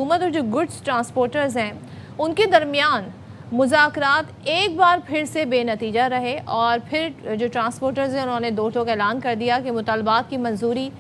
हुकूमत और जो गुड्स ट्रांसपोर्टर्स हैं उनके दरमियान मुज़ाकरात एक बार फिर से बेनतीजा रहे और फिर जो ट्रांसपोर्टर्स हैं उन्होंने दो टोक ऐलान कर दिया कि मुतालबात की मंजूरी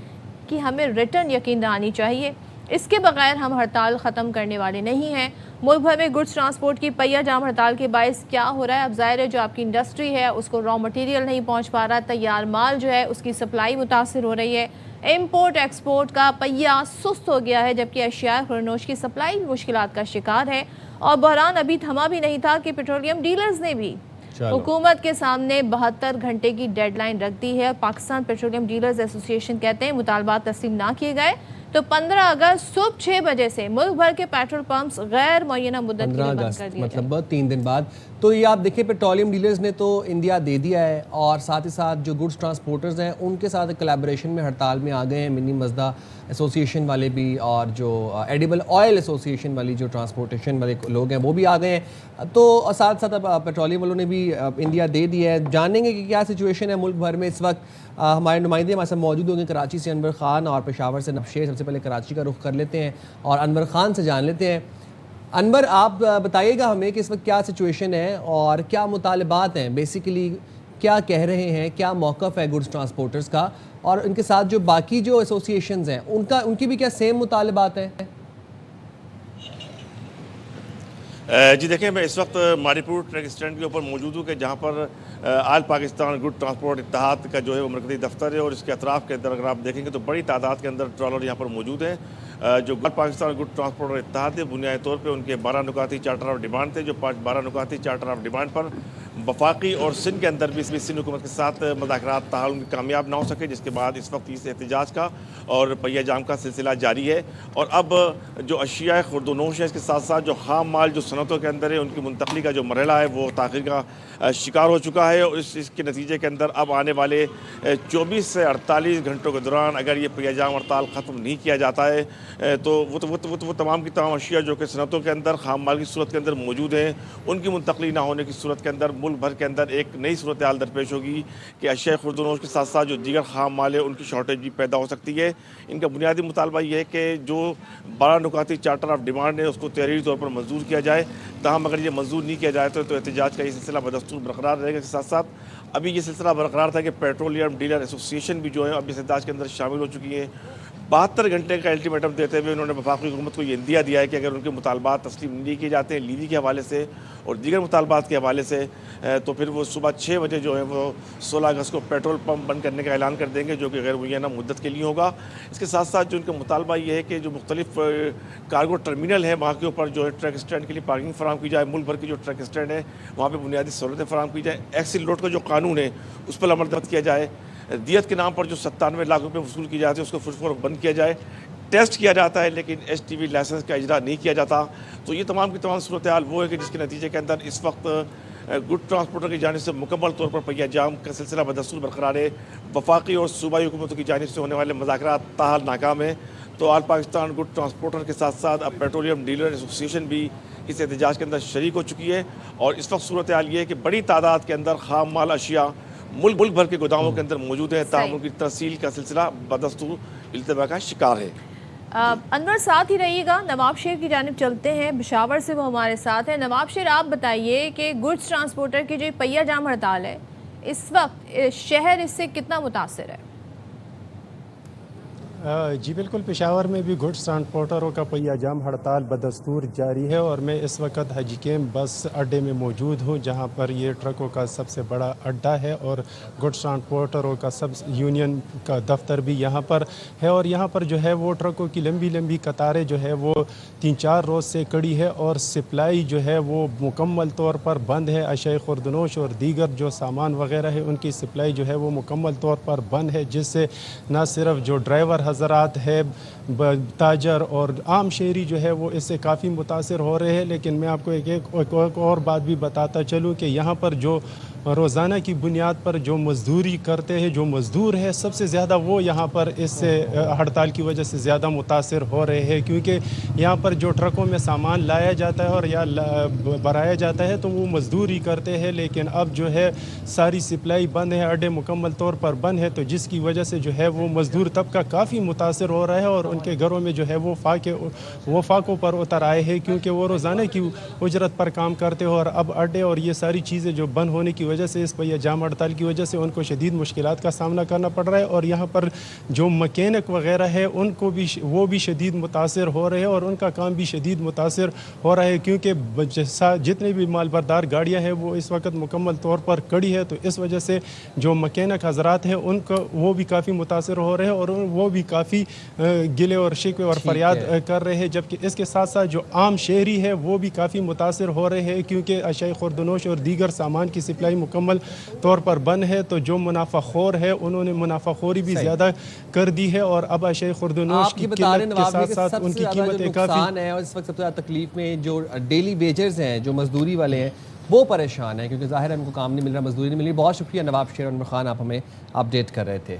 की हमें रिटर्न यकीन आनी चाहिए, इसके बगैर हम हड़ताल ख़त्म करने वाले नहीं हैं। मुल्क भर में गुड्स ट्रांसपोर्ट की पहिया जाम हड़ताल के बायस क्या हो रहा है? अब ज़ाहिर है जो आपकी इंडस्ट्री है उसको रॉ मटेरियल नहीं पहुंच पा रहा, तैयार माल जो है उसकी सप्लाई मुतासर हो रही है, इम्पोर्ट एक्सपोर्ट का पहिया सुस्त हो गया है, जबकि अशिया खुरनोश की सप्लाई मुश्किलात का शिकार है। और बहरान अभी थमा भी नहीं था कि पेट्रोलियम डीलर्स ने भी हुकूमत के सामने 72 घंटे की डेडलाइन रख दी है। पाकिस्तान पेट्रोलियम डीलर्स एसोसिएशन कहते हैं मुतालबात तस्लीम ना किए गए तो 15 अगस्त सुबह 6 बजे से मुल्क भर के पेट्रोल पंप्स गैर मुअय्यना मुद्दत के लिए बंद कर दिए मतलब 3 दिन बाद। तो ये आप देखिए पेट्रोलियम डीलर्स ने तो इंदिया दे दिया है और साथ ही साथ जो गुड्स ट्रांसपोर्टर्स हैं उनके साथ कोलैबोरेशन में हड़ताल में आ गए हैं। मिनी मजदा एसोसिएशन वाले भी और जो एडिबल ऑयल एसोसिएशन वाली जो ट्रांसपोर्टेशन वाले लोग हैं वो भी आ गए हैं। तो साथ साथ अब पेट्रोलियम वालों ने भी इंदिया दे दिया है। जानेंगे कि क्या सिचुएशन है मुल्क भर में इस वक्त। हमारे नुमाइंदे हमारे साथ मौजूद होंगे कराची से अनवर ख़ान और पेशावर से नबशेर। सबसे पहले कराची का रुख कर लेते हैं और अनवर ख़ान से जान लेते हैं। अनवर, आप बताइएगा हमें कि इस वक्त क्या सिचुएशन है और क्या मुतालबात हैं, बेसिकली क्या कह रहे हैं, क्या मौक़िफ़ है गुड्स ट्रांसपोर्टर्स का और इनके साथ जो बाकी जो एसोसिएशंस हैं उनकी भी क्या सेम मुतालबात हैं? जी देखिए, मैं इस वक्त मारीपुर ट्रक स्टैंड के ऊपर मौजूद हूँ कि जहाँ पर आल पाकिस्तान गुड ट्रांसपोर्ट इत्तेहाद का जो है वो मरकज़ी दफ्तर है और इसके अतराफ़ के अंदर अगर आप देखेंगे तो बड़ी तादाद के अंदर ट्रॉलर यहाँ पर मौजूद हैं। जो आल पाकिस्तान गुड ट्रांसपोर्ट इत्तेहाद है बुनियादी तौर पर उनके 12 नुकाती चार्टर ऑफ डिमांड थे, जो 12 नुकाती चार्टर ऑफ डिमांड पर वफाकी और सिंध के अंदर भी सिंध हुकूमत के साथ मुज़ाकरात ताउन कामयाब ना हो सके, जिसके बाद इस वक्त इस एहतजाज का और पहिया जाम का सिलसिला जारी है। और अब जो अशिया खुर्दनोश है इसके साथ साथ जो खाम माल जो सनतों के अंदर है उनकी मुंतकली का जो मरहला है वो ताख़ीर का शिकार हो चुका है और इसके नतीजे के अंदर अब आने वाले 24 से 48 घंटों के दौरान अगर ये पहिया जाम हड़ताल ख़त्म नहीं किया जाता है तो वो तमाम की तमाम अशिया जो कि सनतों के अंदर खाम माल की सूरत के अंदर मौजूद हैं उनकी मुंतकली ना होने की सूरत के अंदर मुल्क भर के अंदर एक नई सूरत हाल दरपेश होगी कि अशिया खुर्दनोश के साथ साथ जो दीगर खाम माल है उनकी शॉर्टेज भी पैदा हो सकती है। इनका बुनियादी मुतालबा ये है कि जो 12 नुकाती चार्टर ऑफ डिमांड है उसको तहरीरी तौर पर मंजूर किया जाए। ताहम अगर ये मंजूर नहीं किया जाए तो एहतजाज का ये सिलसिला बदस्तूर बरकरार रहेगा। इसके साथ साथ अभी ये सिलसिला बरकरार था कि पेट्रोलियम डीलर एसोसिएशन भी जो है अब इस एहतजाज के अंदर शामिल हो चुकी है। 72 घंटे का अल्टीमेटम देते हुए उन्होंने वफाकी हुकूमत को ये इंदिया दिया है कि अगर उनके मुतालबात तस्लीम नहीं किए जाते हैं लीवी के हवाले से और दीगर मुतालबात के हवाले से तो फिर वो सुबह 6 बजे जो है वो 16 अगस्त को पेट्रोल पंप बंद करने का ऐलान कर देंगे, जो कि गैर मुय्यना मुद्दत के लिए होगा। इसके साथ साथ जो उनका मुतालबा ये है कि जो मुख्तलिफ कार्गो टर्मिनल है वहाँ के ऊपर जो है ट्रक स्टैंड के लिए पार्किंग फराम की जाए। मुल्क भर की जो ट्रक स्टैंड है वहाँ पर बुनियादी सहूलतें फराम की जाए। एक्सिल लोड का जो कानून है उस पर अमल दर्ज किया जाए। दियत के नाम पर जो 97 लाख रुपये वसूल किए जाते हैं उसको फुटफोर बंद किया जाए। टेस्ट किया जाता है लेकिन STV लाइसेंस का इजरा नहीं किया जाता। तो ये तमाम की तमाम सूरत हाल वो है कि जिसके नतीजे के अंदर इस वक्त गुड ट्रांसपोर्टर की जानिब से मुकम्मल तौर पर पहिया जाम का सिलसिला बदस्तूर बरकरार है। वफाकी और सूबाई हुकूमतों की जानिब से होने वाले मुज़ाकरात ताहाल नाकाम है। तो आल पाकिस्तान गुड ट्रांसपोर्टर के साथ साथ अब पेट्रोलियम डीलर एसोसिएशन भी इस एहतजाज के अंदर शरीक हो चुकी है और इस वक्त सूरत हाल ये है कि बड़ी तादाद के अंदर खाम माल अशिया मुल्क भर के गोदामों के अंदर मौजूद है। ताहम उनकी तरसील का सिलसिला बदस्तूर इल्तबा का शिकार है। अनवर साथ ही रहिएगा, नवाब शेर की जानिब चलते हैं, पेशावर से वो हमारे साथ है। नवाब शेर, आप बताइए कि गुड्स ट्रांसपोर्टर की जो पहिया जाम हड़ताल है इस वक्त शहर इससे कितना मुतासर है? जी बिल्कुल, पेशावर में भी गुड्स ट्रांसपोर्टरों का पहिया जाम हड़ताल बदस्तूर जारी है और मैं इस वक्त हजीकेम बस अड्डे में मौजूद हूँ जहाँ पर ये ट्रकों का सबसे बड़ा अड्डा है और गुड्स ट्रांसपोर्टरों का सब यूनियन का दफ्तर भी यहाँ पर है। और यहाँ पर जो है वो ट्रकों की लंबी लंबी कतारें जो है वो 3-4 रोज़ से कड़ी है और सप्लाई जो है वो मुकम्मल तौर पर बंद है। अशिया खुर्दनोश और दीगर जो सामान वगैरह है उनकी सप्लाई जो है वो मुकम्मल तौर पर बंद है, जिससे न सिर्फ जो ड्राइवर हज़रात है, ताजर और आम शहरी जो है वो इससे काफ़ी मुतासर हो रहे हैं। लेकिन मैं आपको एक और बात भी बताता चलूँ कि यहाँ पर जो रोज़ाना की बुनियाद पर जो मज़दूरी करते हैं, जो मज़दूर है सबसे ज़्यादा वो यहाँ पर इससे हड़ताल की वजह से ज़्यादा मुतासर हो रहे हैं, क्योंकि यहाँ पर जो ट्रकों में सामान लाया जाता है और या भराया जाता है तो वो मज़दूरी करते हैं। लेकिन अब जो है सारी सप्लाई बंद है, अड्डे मुकम्मल तौर पर बंद है, तो जिसकी वजह से जो है वो मज़दूर तबका काफ़ी मुतासर हो रहा है और उनके घरों में जो है वो फाकों पर उतर आए हैं, क्योंकि वो रोज़ाना की उजरत पर काम करते हो और अब अड्डे और ये सारी चीज़ें जो बंद होने की वजह से, इस पहिया जाम हड़ताल की वजह से उनको शदीद मुश्किलात का सामना करना पड़ रहा है। और यहाँ पर जो मकैनिक वगैरह है उनको भी वो भी शदीद मुतासर हो रहे हैं और उनका काम भी शदीद मुतासर हो रहा है, क्योंकि जितने भी मालबरदार गाड़ियाँ हैं वो इस वक्त मुकम्मल तौर पर कड़ी है। तो इस वजह से जो मकैनिक हजरात हैं उनको वो भी काफ़ी मुतासर हो रहे हैं और वो भी काफ़ी गिले और शिकवे और फरियाद कर रहे हैं। जबकि इसके साथ साथ जो आम शहरी है वो भी काफ़ी मुतासर हो रहे हैं, क्योंकि अशिया खुर्दनोश और दीगर सामान की सप्लाई मुकम्मल तौर पर बंद है। तो जो मुनाफाखोर है उन्होंने मुनाफाखोरी भी ज़्यादा कर दी है और अब अशिया खुर्दनोश की किल्लत के साथ साथ उनकी कीमतें काफ़ी है। और इस वक्त सबसे ज़्यादा तकलीफ में जो डेली वेजर्स हैं, जो मजदूरी वाले हैं, वो परेशान हैं, क्योंकि ज़ाहिर है उनको काम नहीं मिल रहा, मजदूरी नहीं मिल रही। बहुत शुक्रिया नवाब शेर उमर खान, आप हमें अपडेट कर रहे थे।